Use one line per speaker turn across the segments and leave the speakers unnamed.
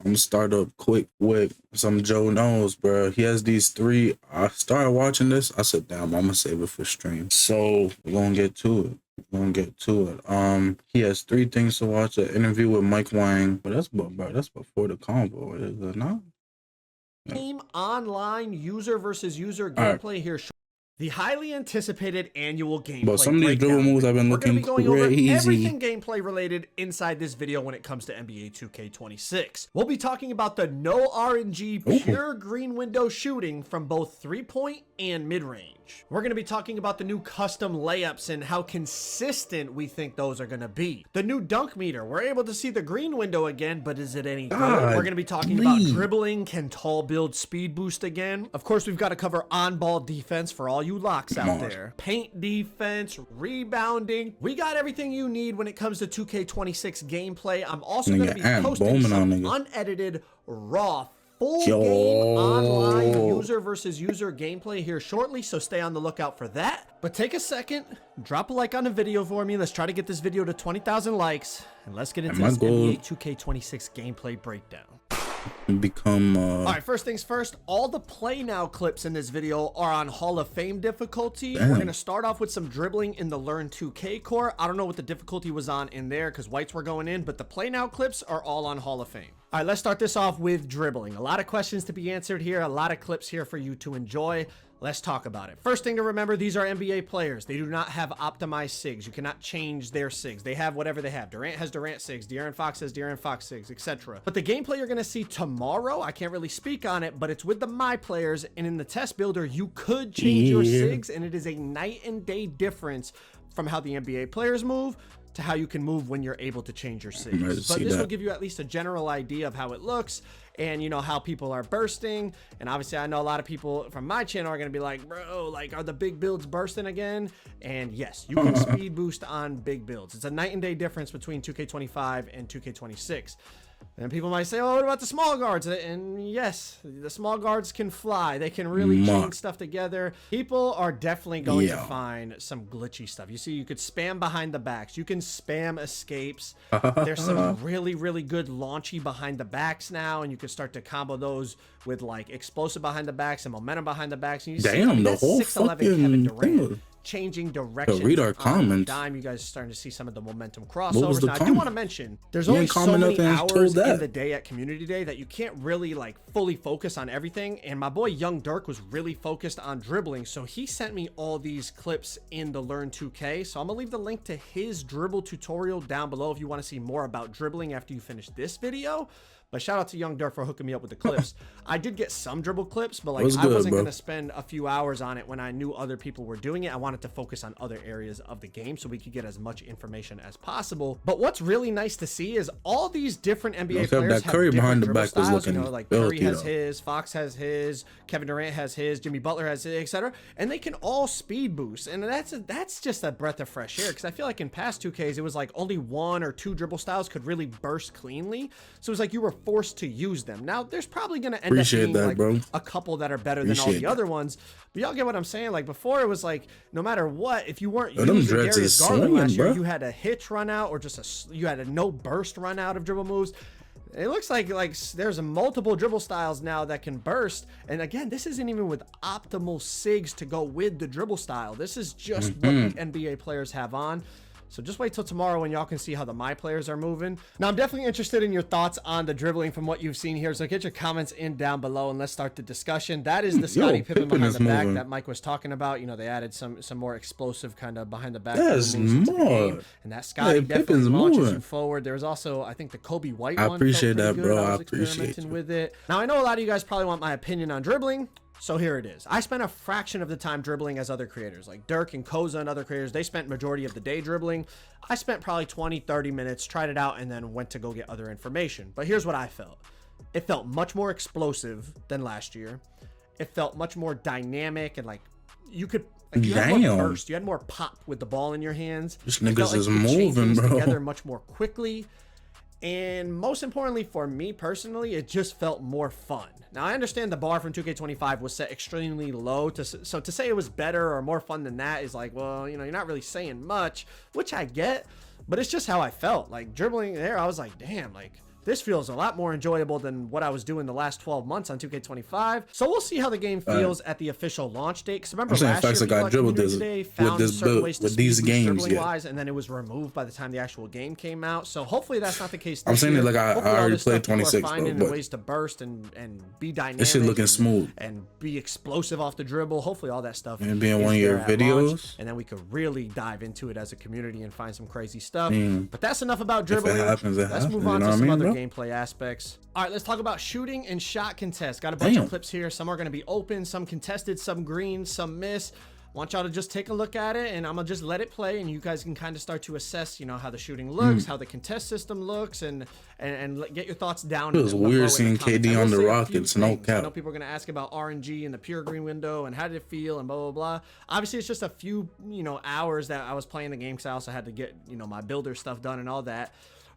I'm gonna start up quick with some Joe Knows, bro. He has these three. I started watching this. I said, damn, I'm gonna save it for stream. So we're gonna get to it. He has three things to watch: an interview with Mike Wang. But that's before the convo, is it not?
Game online user versus user
All
gameplay here. The highly anticipated annual gameplay.
But some of these dribble moves have been looking crazy.
We're going to be going over everything gameplay related inside this video when it comes to NBA 2K26. We'll be talking about the no RNG pure green window shooting from both 3-point and mid-range. We're going to be talking about the new custom layups and how consistent we think those are going to be. The new dunk meter. We're able to see the green window again, but is it any good? We're going to be talking about dribbling. Can tall build speed boost again? Of course, we've got to cover on-ball defense for all you locks out there. Paint defense, rebounding. We got everything you need when it comes to 2K26 gameplay. I'm also going to be posting some unedited, raw, full game online user versus user gameplay here shortly, so stay on the lookout for that. But take a second, drop a like on the video for me. Let's try to get this video to 20,000 likes, and let's get into this NBA 2K26 gameplay breakdown.
All
right, first things first, all the play now clips in this video are on Hall of Fame difficulty. We're going to start off with some dribbling in the Learn 2K core. I don't know what the difficulty was on in there because whites were going in, but the play now clips are all on Hall of Fame. All right, let's start this off with dribbling. A lot of questions to be answered here, a lot of clips here for you to enjoy. Let's talk about it. First thing to remember, these are NBA players. They do not have optimized SIGs. You cannot change their SIGs. They have whatever they have. Durant has Durant SIGs. De'Aaron Fox has De'Aaron Fox SIGs, etc. But the gameplay you're going to see tomorrow, I can't really speak on it, but it's with the My Players, and in the test builder, you could change your SIGs, and it is a night and day difference from how the NBA players move to how you can move when you're able to change your SIGs. But this will give you at least a general idea of how it looks and, you know, how people are bursting. And obviously, I know a lot of people from my channel are going to be like, bro, like, are the big builds bursting again? And yes, you can speed boost on big builds. It's a night and day difference between 2K25 and 2K26. And people might say, oh, what about the small guards? And yes, the small guards can fly. They can really chain stuff together. People are definitely going to find some glitchy stuff. You see, you could spam behind the backs. You can spam escapes. There's some really, really good launchy behind the backs now, and you can start to combo those with like explosive behind the backs and momentum behind the backs. And you see,
the whole
6'11" Kevin Durant changing direction.
Read our comments.
Dime, you guys are starting to see some of the momentum crossovers. Now, I do want to mention, there's only so many hours in the day at Community Day that you can't really like fully focus on everything. And my boy Young Dirk was really focused on dribbling, so he sent me all these clips in the Learn 2K. So I'm gonna leave the link to his dribble tutorial down below if you want to see more about dribbling after you finish this video. But shout out to Young Dirk for hooking me up with the clips. I did get some dribble clips, but like I wasn't going to spend a few hours on it when I knew other people were doing it. I wanted to focus on other areas of the game so we could get as much information as possible. But what's really nice to see is all these different NBA players have different dribble styles. You know, like Curry has his, Fox has his, Kevin Durant has his, Jimmy Butler has his, etc. And they can all speed boost. And that's just a breath of fresh air, because I feel like in past 2Ks, it was like only 1 or 2 dribble styles could really burst cleanly. So it was like you were forced to use them. Now there's probably going to end up being like a couple that are better than all the other ones, but y'all get what I'm saying. Like before, it was like no matter what, if you weren't using Darius Garland last year, you had a hitch run out or just you had a no burst run out of dribble moves. It looks like there's multiple dribble styles now that can burst. And again, this isn't even with optimal SIGs to go with the dribble style. This is just what the NBA players have on. So just wait till tomorrow when y'all can see how the My Players are moving. Now, I'm definitely interested in your thoughts on the dribbling from what you've seen here. So get your comments in down below and let's start the discussion. That is the Scottie Pippen behind the back that Mike was talking about. You know, they added some more explosive kind of behind the back.
That's more.
And that Scottie definitely launches you forward. There's also, I think, the Kobe White one.
I appreciate that, bro.
I was experimenting with it. Now, I know a lot of you guys probably want my opinion on dribbling. So here it is. I spent a fraction of the time dribbling as other creators like Dirk and Koza and other creators. They spent majority of the day dribbling. I spent probably 20-30 minutes, tried it out, and then went to go get other information. But here's what I felt. It felt much more explosive than last year. It felt much more dynamic, and like you could you had more burst. You had more pop with the ball in your hands.
This niggas is moving, bro.
Together much more quickly. And most importantly for me personally, it just felt more fun. Now, I understand the bar from 2K25 was set extremely low, so to say it was better or more fun than that is like, well, you know, you're not really saying much, which I get, but it's just how I felt. Like dribbling there, I was like, damn, like This feels a lot more enjoyable than what I was doing the last 12 months on 2K25. So we'll see how the game feels at the official launch date. Because remember last year, people at Community Day found certain ways to speed dribbling wise, and then it was removed by the time the actual game came out. So hopefully that's not the case this
I'm saying
year.
it like I already played 26,
finding
but
ways to burst and be dynamic.
This shit looking smooth.
And be explosive off the dribble. Hopefully all that stuff
and being one of your videos.
Launch, and then we could really dive into it as a community and find some crazy stuff. But that's enough about dribbling. Let's move on to some other gameplay aspects. All right, let's talk about shooting and shot contests. Got a bunch of clips here. Some are going to be open, some contested, some green, some miss. Want y'all to just take a look at it, and I'm gonna just let it play, and you guys can kind of start to assess, you know, how the shooting looks, how the contest system looks, and get your thoughts down.
It was weird seeing KD on the Rockets, no cap.
I know people are gonna ask about RNG and the pure green window and how did it feel and blah blah blah. Obviously, it's just a few, you know, hours that I was playing the game because I also had to get, you know, my builder stuff done and all that.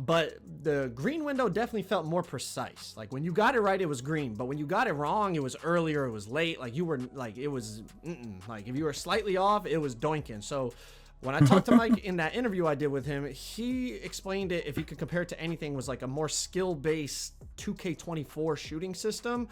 But the green window definitely felt more precise. Like when you got it right, it was green. But when you got it wrong, it was earlier, it was late. Like you were like, it was, like if you were slightly off, it was doinking. So when I talked to Mike in that interview I did with him, he explained it, if you could compare it to anything, was like a more skill-based 2K24 shooting system.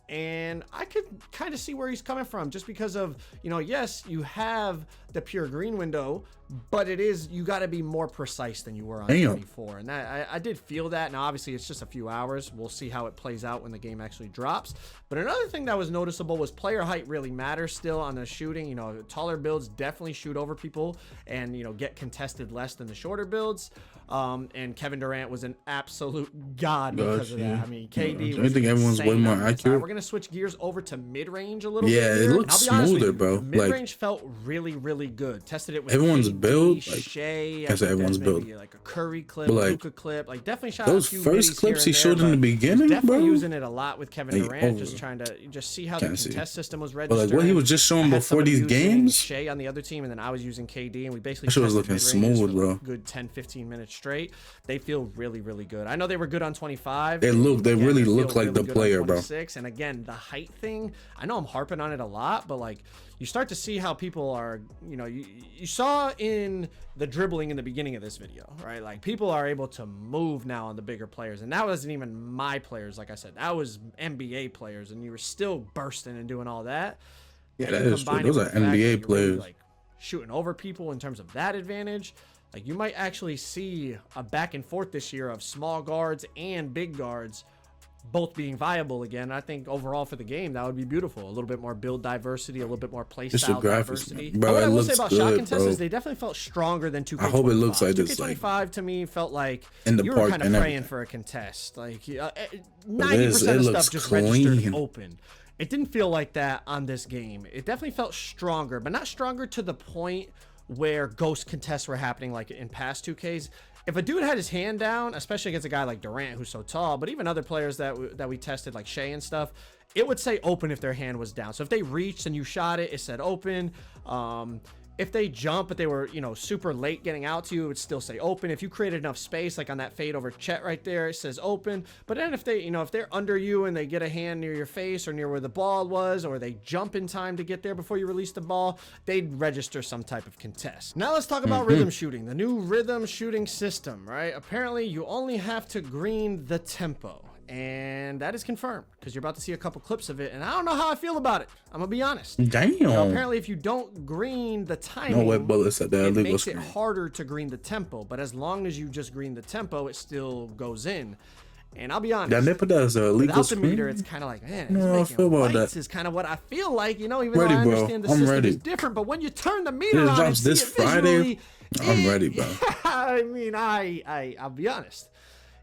And I could kind of see where he's coming from, just because of, you know, yes, you have the pure green window, but it is, you got to be more precise than you were on 24. And that I did feel that. Now, obviously, it's just a few hours. We'll see how it plays out when the game actually drops. But another thing that was noticeable was player height really matters still on the shooting. You know, taller builds definitely shoot over people and, you know, get contested less than the shorter builds. And Kevin Durant was an absolute god because of that. I mean, KD was, I think everyone's way more accurate. We're gonna switch gears over to mid-range a little bit.
Yeah, it looks smoother, bro.
Mid-range felt really good. Tested it with
everyone's
KD,
build.
Shea,
I said everyone's build.
Like a Curry clip, like, Luka clip. Like definitely shot
those
a few
first clips he showed in the beginning,
definitely
bro.
using it a lot with Kevin Durant, just trying to see how the contest system was registered.
But like what he was just showing before these games.
Shea on the other team, and then I was using KD, and we basically
was looking smooth, bro.
Good 10-15 minutes straight. They feel really good. I know they were good on 25.
They really look like the player, bro.
And again, the height thing, I know I'm harping on it a lot, but like you start to see how people are, you know, you saw in the dribbling in the beginning of this video, right? Like people are able to move now on the bigger players, and that wasn't even my players. Like I said, that was NBA players, and you were still bursting and doing all that.
Yeah, that is true. Those are NBA players.
Really, like shooting over people in terms of that advantage. Like you might actually see a back and forth this year of small guards and big guards both being viable again. I think overall for the game, that would be beautiful. A little bit more build diversity, a little bit more play style diversity.
Bro,
what I will say about shot contests is they definitely felt stronger than 2K25.
I hope it looks like this.
2K25 to me felt like
in the
you
park
were kind of praying for a contest. Like 90% of stuff just registered open. It didn't feel like that on this game. It definitely felt stronger, but not stronger to the point where ghost contests were happening like in past 2Ks. If a dude had his hand down, especially against a guy like Durant who's so tall, but even other players that we tested like Shea and stuff, it would say open if their hand was down. So if they reached and you shot it, it said open. If they jump, but they were, you know, super late getting out to you, it would still say open. If you created enough space, like on that fade over Chet right there, it says open. But then if they, you know, if they're under you and they get a hand near your face or near where the ball was, or they jump in time to get there before you release the ball, they'd register some type of contest. Now let's talk about rhythm shooting, the new rhythm shooting system, right? Apparently you only have to green the tempo. And that is confirmed because you're about to see a couple clips of it, and I don't know how I feel about it. I'm gonna be honest.
Damn.
You know, apparently, if you don't green the timing,
no wet bullets at that
it makes it harder to green the tempo. But as long as you just green the tempo, it still goes in. And I'll be honest.
Yeah, they put that as a legal
without the meter, it's kind of like, man, it's making lights is kind of what I feel like. You know, even though I understand the system is different, but when you turn the meter on and see it visually,
I'm ready, bro.
I mean, I'll be honest.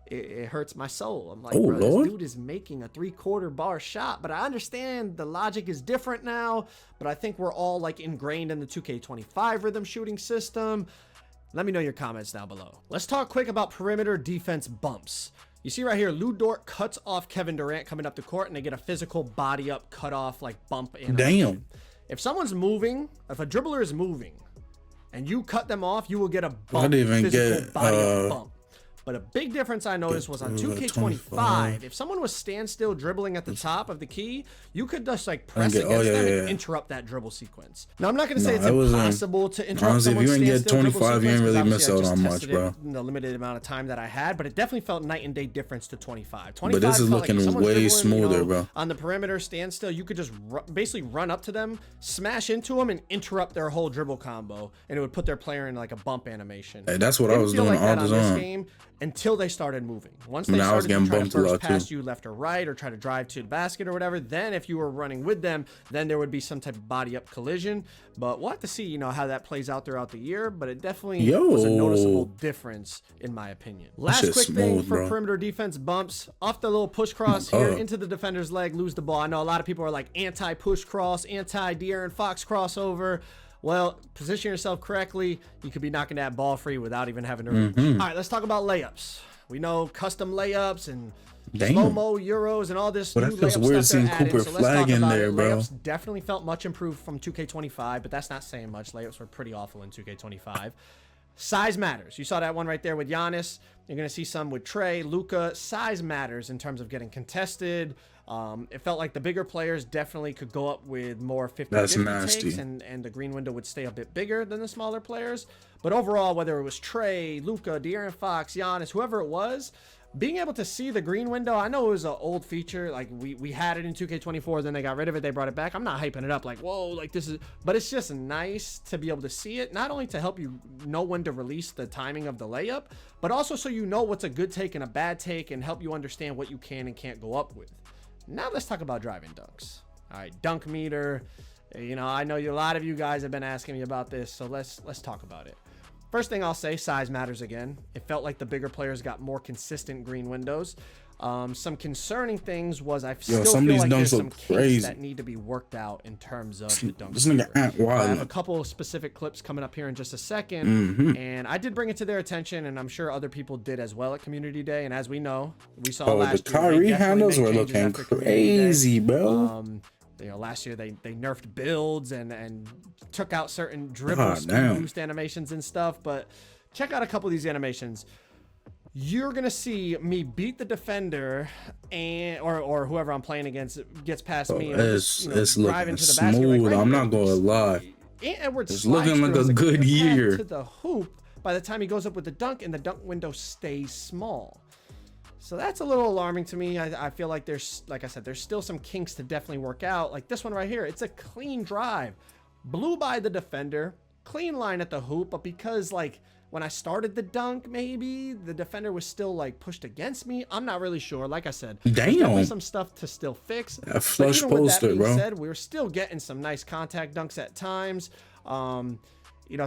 It hurts my soul. I'm like,
oh,
bro,
Lord.
This dude is making a 3/4 bar shot, but I understand the logic is different now, but I think we're all like ingrained in the 2K25 rhythm shooting system. Let me know your comments down below. Let's talk quick about perimeter defense bumps. You see right here, Lou Dort cuts off Kevin Durant coming up the court, and they get a physical body up, cut off, like bump in.
Damn.
If someone's moving, if a dribbler is moving, and you cut them off, you will get a bump, physical body up bump. But a big difference I noticed was on 2K25, if someone was standstill dribbling at the top of the key, you could just like press against them and interrupt that dribble sequence. Now, I'm not going to say it's impossible to interrupt someone's
standstill dribble sequence. Honestly, if you didn't get 25, you didn't really miss out on much, bro.
In the limited amount of time that I had, but it definitely felt night and day difference to 25.
But this is looking way smoother, bro.
On the perimeter standstill, you could just basically run up to them, smash into them, and interrupt their whole dribble combo, and it would put their player in like a bump animation.
Hey, that's what I was doing
like
all the
time. Game until they started moving. Once they started to try to burst past you left or right, or try to drive to the basket or whatever, then if you were running with them, then there would be some type of body up collision. But we'll have to see, how that plays out throughout the year. But it definitely was a noticeable difference in my opinion. Last quick thing for perimeter defense bumps off the little push cross here into the defender's leg, lose the ball. I know a lot of people are like anti-push cross, anti-De'Aaron Fox crossover. Well, position yourself correctly, you could be knocking that ball free without even having to reach. All right, let's talk about layups. We know custom layups and slow-mo Euros and all this.
But that feels weird seeing Cooper flag in there, bro.
Layups definitely felt much improved from 2K25, but that's not saying much. Layups were pretty awful in 2K25. Size matters. You saw that one right there with Giannis. You're going to see some with Trey, Luka. Size matters in terms of getting contested. It felt like the bigger players definitely could go up with more 50-50 takes, and the green window would stay a bit bigger than the smaller players. But overall, whether it was Trey, Luka, De'Aaron Fox, Giannis, whoever it was, being able to see the green window, I know it was an old feature. Like we had it in 2K24, then they got rid of it, they brought it back. I'm not hyping it up like, whoa, like this is, but it's just nice to be able to see it, not only to help you know when to release the timing of the layup, but also so you know what's a good take and a bad take, and help you understand what you can and can't go up with. Now let's talk about driving dunks. All right, dunk meter. I know a lot of you guys have been asking me about this, so let's talk about it. First thing I'll say, size matters again. It felt like the bigger players got more consistent green windows. Some concerning things was I still feel like there's some kinks that need to be worked out in terms of the dunk. I have a couple of specific clips coming up here in just a second, and I did bring it to their attention, and I'm sure other people did as well at Community Day. And as we know, we saw last year,
the Kyrie handles were looking crazy, bro.
Last year they nerfed builds and took out certain dribble boost animations and stuff. But check out a couple of these animations. You're gonna see me beat the defender, or whoever I'm playing against gets past me. And
it's looking smooth. I'm not gonna lie. It's looking like a good year.
To the hoop by the time he goes up with the dunk, and the dunk window stays small. So that's a little alarming to me. I feel like like I said, there's still some kinks to definitely work out. Like this one right here, it's a clean drive, blew by the defender, clean line at the hoop, but because like when I started the dunk, maybe the defender was still like pushed against me. I'm not really sure. Like I said, there's definitely some stuff to still fix.
A flush poster, bro.
Said, we're still getting some nice contact dunks at times.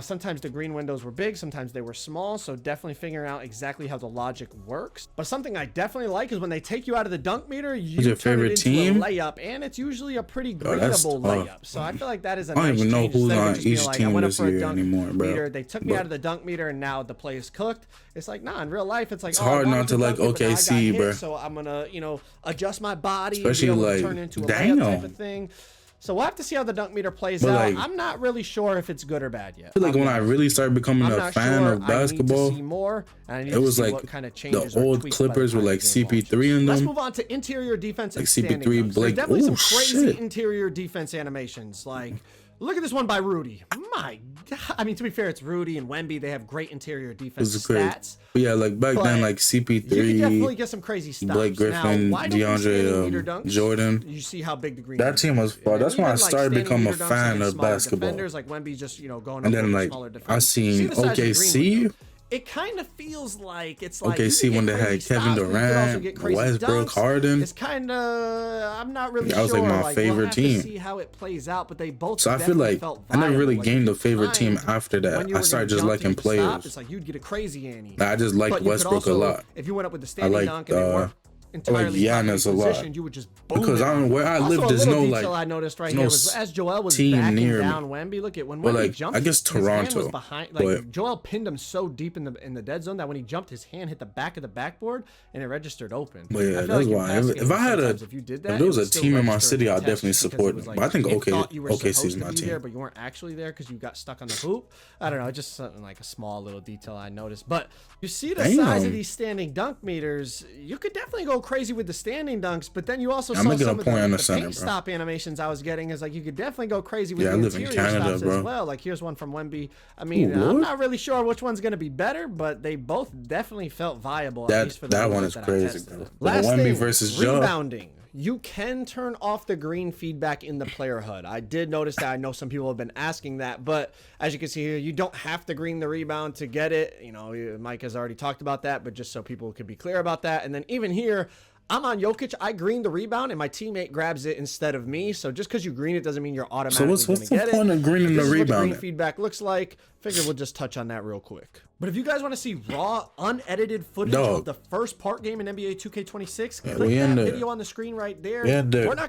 Sometimes the green windows were big, sometimes they were small, so definitely figuring out exactly how the logic works. But something I definitely like is when they take you out of the dunk meter, you turn it into a layup, and it's usually a pretty greenable layup. So I feel like that is a nice change. I don't even know who's on each team this year anymore, bro. They took me out of the dunk meter, and now the play is cooked. It's like, nah, in real life, it's like,
it's hard not to like OKC, bro.
So I'm gonna, adjust my body,
especially
and
like,
turn it into a layup type of thing. So we'll have to see how the dunk meter plays out. Like, I'm not really sure if it's good or bad yet.
I feel like when I really started becoming a fan of basketball,
it was like
the old Clippers were like CP3 in them.
Let's move on to interior defense.
Like CP3, Blake.
There's definitely some crazy interior defense animations. Like, look at this one by Rudy. My God. I mean, to be fair, it's Rudy and Wemby. They have great interior defense stats.
But yeah, like back then, like CP3,
you can definitely get some crazy stuff.
Blake Griffin, DeAndre Jordan.
You see how big the green.
That team was fun. That's when I started becoming a fan of basketball.
Like Wemby just going.
And then like I seen OKC.
It kind of feels like it's like
OKC when they had Kevin Durant, Westbrook, Harden.
It's kind of, I'm not really sure.
That was like my favorite team.
To see how it plays out, but they both.
So I feel like I never really gained a favorite team after that. I started just liking players.
It's like you'd get a crazy Annie.
I just liked Westbrook a lot.
If you went up with the standing dunk and entirely
Giannis a lot.
positioned, you would just boom
because where I
also,
live, there's no
detail I noticed right here was as Joel was
team
backing
near
down Wemby. Look at when Wemby
like,
jumped,
I guess
his hand was
Toronto,
behind. Like Joel pinned him so deep in the dead zone that when he jumped, his hand hit the back of the backboard and it registered open.
But yeah, that's
like
why. If I had if there was a team in my city, I'd definitely support them. But I think OKC is my team.
There, but you weren't actually there because you got stuck on the hoop. I don't know, just something like a small little detail I noticed. But you see the size of these standing dunk meters, you could definitely go crazy with the standing dunks, but then you also saw some of the paint stop animations I was getting. Is like you could definitely go crazy with the interior stops as well. Like here's one from Wemby. I mean, I'm not really sure which one's going to be better, but they both definitely felt viable. At least for
that one is crazy, bro.
Last thing, versus rebounding. You can turn off the green feedback in the player HUD. I did notice that. I know some people have been asking that, but as you can see here, you don't have to green the rebound to get it. You know, Mike has already talked about that, but just so people could be clear about that. And then even here, I'm on Jokic. I green the rebound, and my teammate grabs it instead of me. So just because you green it doesn't mean you're automatically going to get it. So what's the point
of greening the rebound?
What the green feedback looks like. Figure we'll just touch on that real quick. But if you guys want to see raw, unedited footage of the first part game in NBA 2K26, click that video on the screen right there. We're not